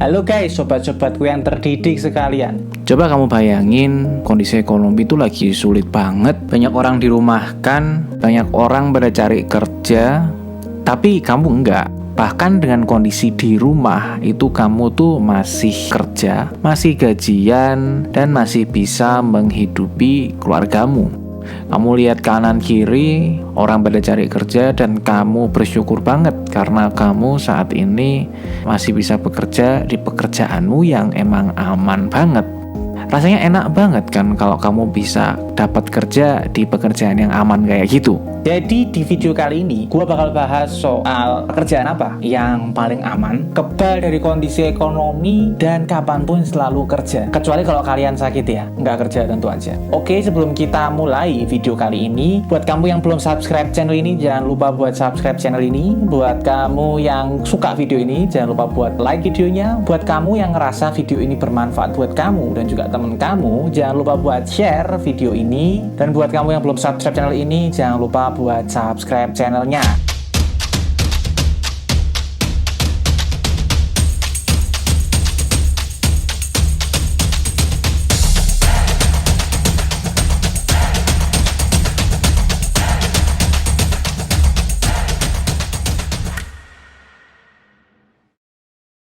Halo guys, sobat-sobatku yang terdidik sekalian. Coba kamu bayangin kondisi ekonomi itu lagi sulit banget. Banyak orang dirumahkan, banyak orang pada cari kerja, tapi kamu enggak. Bahkan dengan kondisi di rumah itu kamu tuh masih kerja, masih gajian, dan masih bisa menghidupi keluargamu. Kamu lihat kanan kiri, orang pada cari kerja dan kamu bersyukur banget karena kamu saat ini masih bisa bekerja di pekerjaanmu yang emang aman banget. Rasanya enak banget kan kalau kamu bisa dapat kerja di pekerjaan yang aman kayak gitu. Jadi di video kali ini gue bakal bahas soal pekerjaan apa yang paling aman, kebal dari kondisi ekonomi, dan kapanpun selalu kerja. Kecuali kalau kalian sakit ya, nggak kerja tentu aja. Oke, sebelum kita mulai video kali ini, buat kamu yang belum subscribe channel ini, jangan lupa buat subscribe channel ini. Buat kamu yang suka video ini, jangan lupa buat like videonya. Buat kamu yang ngerasa video ini bermanfaat buat kamu dan juga temen kamu, jangan lupa buat share video ini. Dan buat kamu yang belum subscribe channel ini, jangan lupa buat subscribe channelnya.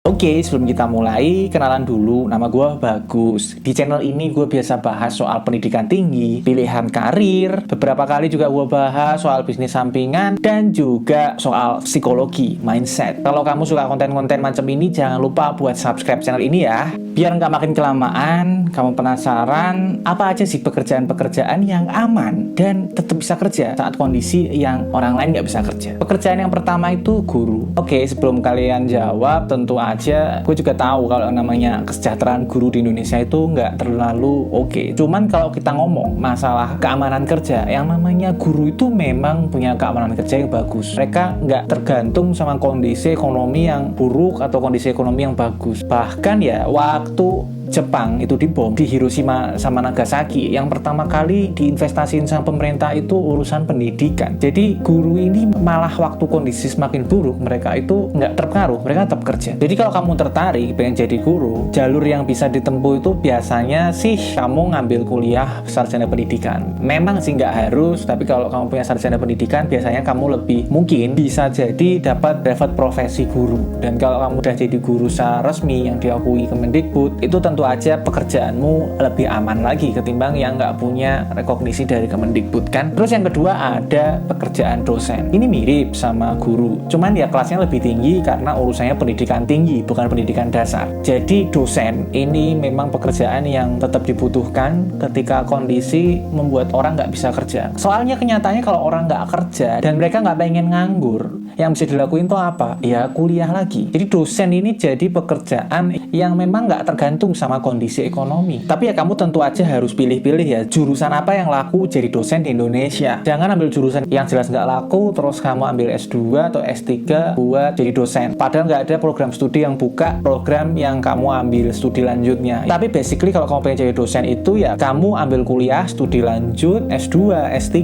Oke, sebelum kita mulai, kenalan dulu. Nama gue Bagus. Di channel ini gue biasa bahas soal pendidikan tinggi, pilihan karir, beberapa kali juga gue bahas soal bisnis sampingan, dan juga soal psikologi, mindset. Kalau kamu suka konten-konten macam ini, jangan lupa buat subscribe channel ini ya. Biar nggak makin kelamaan, kamu penasaran apa aja sih pekerjaan-pekerjaan yang aman dan tetap bisa kerja saat kondisi yang orang lain nggak bisa kerja. Pekerjaan yang pertama itu guru. Oke, sebelum kalian jawab, tentu aja gue juga tahu kalau namanya kesejahteraan guru di Indonesia itu nggak terlalu oke. Cuman kalau kita ngomong masalah keamanan kerja, yang namanya guru itu memang punya keamanan kerja yang bagus. Mereka nggak tergantung sama kondisi ekonomi yang buruk atau kondisi ekonomi yang bagus. Bahkan ya waktu Jepang itu dibom di Hiroshima sama Nagasaki, yang pertama kali diinvestasiin sama pemerintah itu urusan pendidikan. Jadi guru ini malah waktu kondisi semakin buruk, mereka itu nggak terpengaruh, mereka tetap kerja. Jadi kalau kamu tertarik pengen jadi guru, jalur yang bisa ditempuh itu biasanya sih kamu ngambil kuliah sarjana pendidikan. Memang sih nggak harus, tapi kalau kamu punya sarjana pendidikan biasanya kamu lebih mungkin bisa jadi dapat profesi guru. Dan kalau kamu udah jadi guru secara resmi yang diakui Kemendikbud, itu tentu aja pekerjaanmu lebih aman lagi ketimbang yang nggak punya rekognisi dari Kemendikbud kan. Terus yang kedua ada pekerjaan dosen. Ini mirip sama guru, cuman ya kelasnya lebih tinggi karena urusannya pendidikan tinggi, bukan pendidikan dasar. Jadi dosen ini memang pekerjaan yang tetap dibutuhkan ketika kondisi membuat orang nggak bisa kerja. Soalnya kenyataannya kalau orang nggak kerja dan mereka nggak pengen nganggur, yang bisa dilakuin tuh apa? Ya kuliah lagi. Jadi dosen ini jadi pekerjaan yang memang nggak tergantung sama kondisi ekonomi. Tapi ya kamu tentu aja harus pilih-pilih ya jurusan apa yang laku jadi dosen di Indonesia. Jangan ambil jurusan yang jelas nggak laku terus kamu ambil S2 atau S3 buat jadi dosen. Padahal nggak ada program studi yang buka program yang kamu ambil studi lanjutnya. Tapi basically kalau kamu pengen jadi dosen itu ya kamu ambil kuliah studi lanjut S2, S3.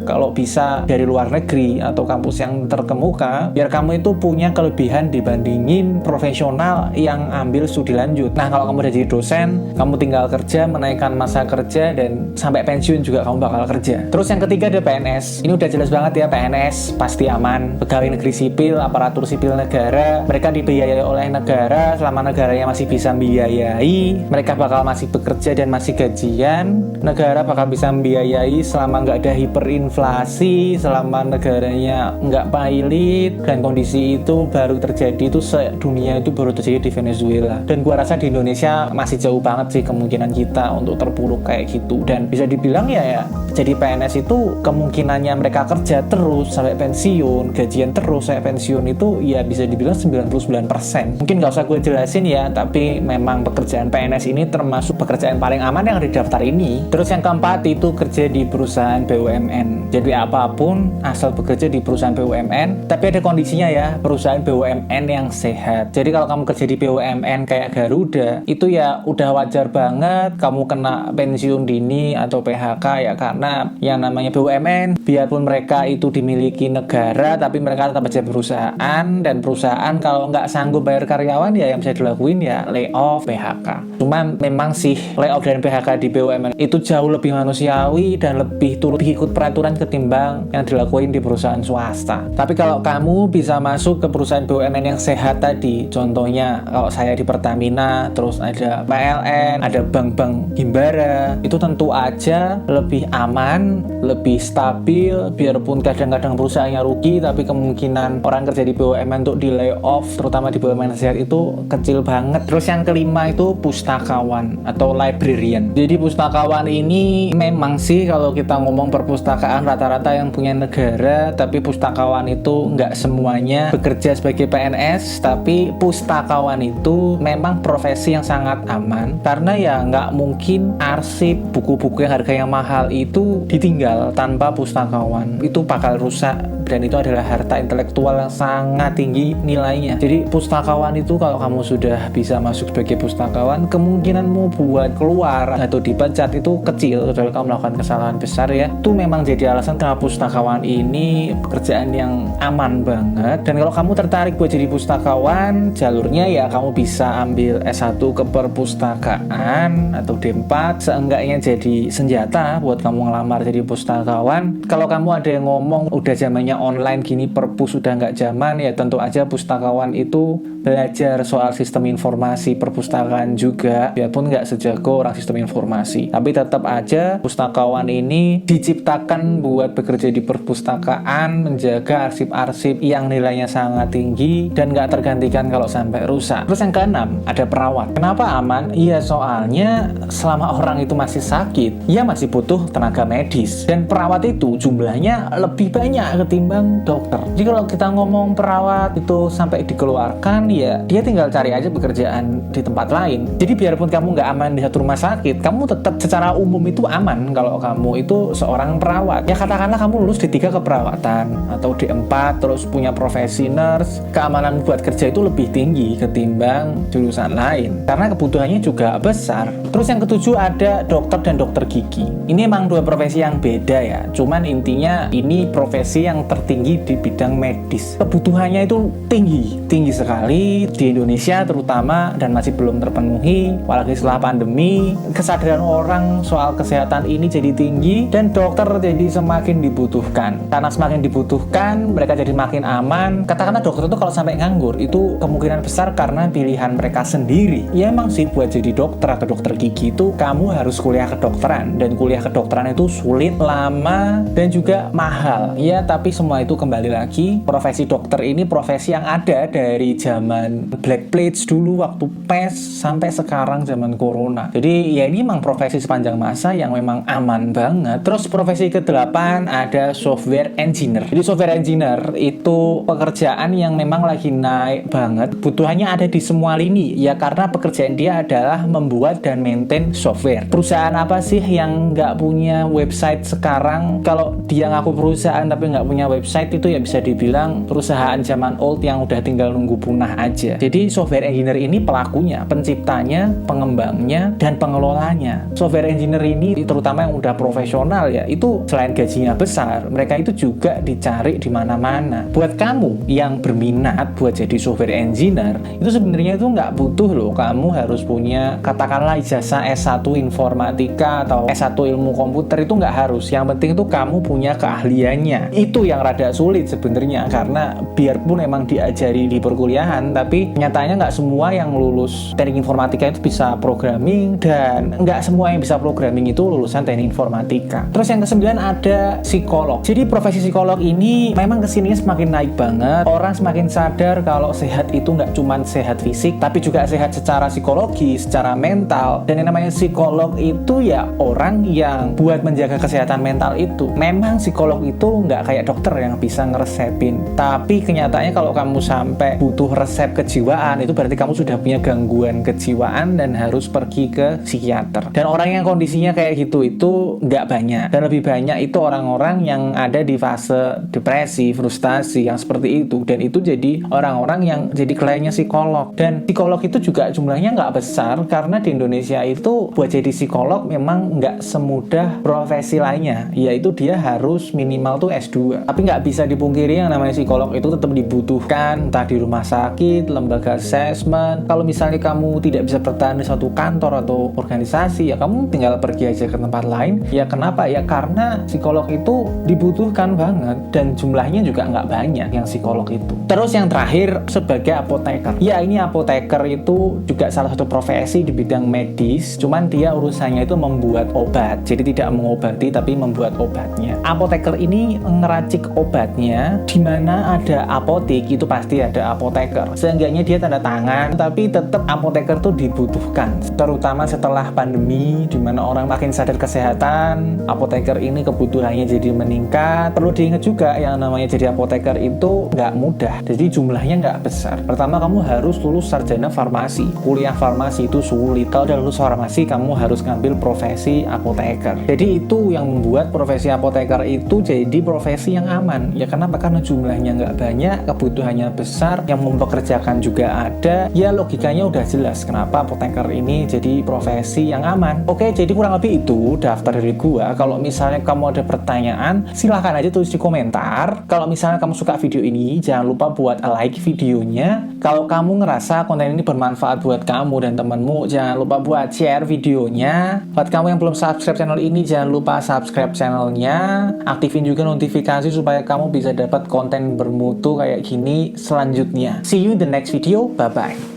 Kalau bisa dari luar negeri atau kampus yang terkemuka, biar kamu itu punya kelebihan dibandingin profesional yang ambil studi lanjut. Nah, kalau kamu udah jadi dosen, kamu tinggal kerja, menaikkan masa kerja, dan sampai pensiun juga kamu bakal kerja. Terus yang ketiga ada PNS. Ini udah jelas banget ya, PNS pasti aman. Pegawai negeri sipil, aparatur sipil negara, mereka dibiayai oleh negara, selama negaranya masih bisa membiayai, mereka bakal masih bekerja dan masih gajian. Negara bakal bisa membiayai selama nggak ada hiperinflasi, selama negaranya nggak pailit, dan kondisi itu baru terjadi itu sedunia itu baru terjadi di Venezuela. Dan gua rasa di Indonesia masih jauh banget sih kemungkinan kita untuk terpuruk kayak gitu. Dan bisa dibilang ya jadi PNS itu kemungkinannya mereka kerja terus sampai pensiun, gajian terus sampai pensiun itu ya bisa dibilang 99%. Mungkin nggak usah gue jelasin ya, tapi memang pekerjaan PNS ini termasuk pekerjaan paling aman yang ada di daftar ini. Terus yang keempat itu kerja di perusahaan BUMN. Jadi apapun asal bekerja di perusahaan BUMN, tapi ada kondisinya ya, perusahaan BUMN yang sehat. Jadi kalau kamu kerja di BUMN kayak Garuda, itu ya udah wajar banget kamu kena pensiun dini atau PHK ya, karena yang namanya BUMN, biarpun mereka itu dimiliki negara, tapi mereka tetap aja perusahaan, dan perusahaan kalau nggak sanggup bayar karyawan ya yang bisa dilakuin ya layoff, PHK. Cuman memang sih layoff dan PHK di BUMN itu jauh lebih manusiawi dan lebih ikut peraturan ketimbang yang dilakuin di perusahaan swasta. Tapi kalau kamu bisa masuk ke perusahaan BUMN yang sehat tadi, contohnya kalau saya di Pertamina, terus ada PLN, ada bank-bank Himbara, itu tentu aja lebih aman, lebih stabil, biarpun kadang-kadang perusahaannya rugi, tapi kemungkinan orang kerja di BUMN untuk di layoff, terutama di BUMN sehat itu kecil banget. Terus yang kelima itu pustakawan atau librarian. Jadi pustakawan ini memang sih kalau kita ngomong perpustakaan rata-rata yang punya negara, tapi pustakawan itu nggak semuanya bekerja sebagai PNS, tapi pustakawan itu memang profesi yang sangat aman, karena ya nggak mungkin arsip, buku-buku yang harganya mahal itu ditinggal tanpa pustakawan. Itu bakal rusak, dan itu adalah harta intelektual yang sangat tinggi nilainya. Jadi pustakawan itu kalau kamu sudah bisa masuk sebagai pustakawan, kemungkinanmu buat keluar atau dipecat itu kecil kalau kamu melakukan kesalahan besar ya. Itu memang jadi alasan kenapa pustakawan ini pekerjaan yang aman banget. Dan kalau kamu tertarik buat jadi pustakawan, jalurnya ya kamu bisa ambil S1 ke perpustakaan atau D4, seenggaknya jadi senjata buat kamu ngelamar jadi pustakawan. Kalau kamu ada yang ngomong udah zamannya online gini, perpus sudah nggak zaman, ya tentu aja pustakawan itu belajar soal sistem informasi perpustakaan juga, biarpun nggak sejago orang sistem informasi, tapi tetap aja pustakawan ini diciptakan buat bekerja di perpustakaan, menjaga arsip-arsip yang nilainya sangat tinggi dan nggak tergantikan kalau sampai rusak. Terus yang keenam, ada perawat. Kenapa aman? Iya, soalnya selama orang itu masih sakit, ia masih butuh tenaga medis, dan perawat itu jumlahnya lebih banyak ketimbang dokter. Jadi kalau kita ngomong perawat itu sampai dikeluarkan, ya dia tinggal cari aja pekerjaan di tempat lain. Jadi biarpun kamu nggak aman di satu rumah sakit, kamu tetap secara umum itu aman kalau kamu itu seorang perawat. Ya katakanlah kamu lulus D3 keperawatan atau D4 terus punya profesi nurse, keamanan buat kerja itu lebih tinggi ketimbang jurusan lain karena kebutuhannya juga besar. Terus yang ketujuh ada dokter dan dokter gigi. Ini emang dua profesi yang beda ya, cuman intinya ini profesi yang tertinggi di bidang medis. Kebutuhannya itu tinggi sekali di Indonesia terutama, dan masih belum terpenuhi. Apalagi setelah pandemi, kesadaran orang soal kesehatan ini jadi tinggi dan dokter jadi semakin dibutuhkan. Karena semakin dibutuhkan, mereka jadi makin aman. Katakanlah dokter itu kalau sampai nganggur, itu kemungkinan besar karena pilihan mereka sendiri. Ya emang sih buat jadi dokter atau dokter gigi itu kamu harus kuliah kedokteran, dan kuliah kedokteran itu sulit, lama, dan juga mahal. Ya tapi semua itu kembali lagi, profesi dokter ini profesi yang ada dari zaman Black Plague dulu waktu PES sampai sekarang zaman Corona. Jadi ya ini memang profesi sepanjang masa yang memang aman banget. Terus profesi ke-8 ada software engineer. Jadi software engineer itu pekerjaan yang memang lagi naik banget. Butuhannya ada di semua lini ya, karena pekerjaan dia adalah membuat dan maintain software. Perusahaan apa sih yang nggak punya website sekarang? Kalau dia ngaku perusahaan tapi nggak punya website, itu ya bisa dibilang perusahaan zaman old yang udah tinggal nunggu punah aja. Jadi software engineer ini pelakunya, penciptanya, pengembangnya, dan pengelolanya. Software engineer ini terutama yang udah profesional ya, itu selain gajinya besar, mereka itu juga dicari di mana-mana. Buat kamu yang berminat buat jadi software engineer, itu sebenarnya itu nggak butuh loh kamu harus punya katakanlah ijazah S1 informatika atau S1 ilmu komputer, itu nggak harus. Yang penting itu kamu punya keahliannya. Itu yang rada sulit sebenarnya, karena biarpun emang diajari di perkuliahan, tapi nyatanya nggak semua yang lulus teknik informatika itu bisa programming, dan nggak semua yang bisa programming itu lulusan teknik informatika. Terus yang ke-9 ada psikolog. Jadi profesi psikolog ini memang kesini semakin naik banget. Orang semakin sadar kalau sehat itu nggak cuma sehat fisik, tapi juga sehat secara psikologi, secara mental. Dan yang namanya psikolog itu ya orang yang buat menjaga kesehatan mental itu. Memang psikolog itu nggak kayak dokter yang bisa ngeresepin, tapi kenyataannya kalau kamu sampai butuh resep kejiwaan, itu berarti kamu sudah punya gangguan kejiwaan dan harus pergi ke psikiater. Dan orang yang kondisinya kayak gitu itu nggak banyak, dan lebih banyak itu orang-orang yang ada di fase depresi, frustasi yang seperti itu, dan itu jadi orang-orang yang jadi kliennya psikolog. Dan psikolog itu juga jumlahnya nggak besar, karena di Indonesia itu buat jadi psikolog memang nggak semudah profesi lainnya, yaitu dia harus minimal tuh S2. Tapi Tapi nggak bisa dipungkiri yang namanya psikolog itu tetap dibutuhkan, entah di rumah sakit, lembaga assessment. Kalau misalnya kamu tidak bisa bertahan di suatu kantor atau organisasi, ya kamu tinggal pergi aja ke tempat lain. Ya kenapa? Ya karena psikolog itu dibutuhkan banget, dan jumlahnya juga nggak banyak yang psikolog itu. Terus yang terakhir, sebagai apoteker. Ya ini apoteker itu juga salah satu profesi di bidang medis, cuman dia urusannya itu membuat obat. Jadi tidak mengobati tapi membuat obatnya. Apoteker ini ngeracik obatnya, di mana ada apotek itu pasti ada apoteker. Seenggaknya dia tanda tangan, tapi tetap apoteker tuh dibutuhkan. Terutama setelah pandemi, di mana orang makin sadar kesehatan, apoteker ini kebutuhannya jadi meningkat. Perlu diingat juga yang namanya jadi apoteker itu nggak mudah. Jadi jumlahnya nggak besar. Pertama kamu harus lulus sarjana farmasi. Kuliah farmasi itu sulit. Kalau udah lulus farmasi, kamu harus ngambil profesi apoteker. Jadi itu yang membuat profesi apoteker itu jadi profesi yang aman. Ya kenapa? Karena jumlahnya nggak banyak, kebutuhannya besar, yang mempekerjakan juga ada. Ya logikanya udah jelas kenapa apoteker ini jadi profesi yang aman. Oke, jadi kurang lebih itu daftar dari gua. Kalau misalnya kamu ada pertanyaan, silahkan aja tulis di komentar. Kalau misalnya kamu suka video ini, jangan lupa buat like videonya. Kalau kamu ngerasa konten ini bermanfaat buat kamu dan temenmu, jangan lupa buat share videonya. Buat kamu yang belum subscribe channel ini, jangan lupa subscribe channelnya. Aktifin juga notifikasi supaya kamu bisa dapat konten bermutu kayak gini selanjutnya. See you in the next video. Bye-bye.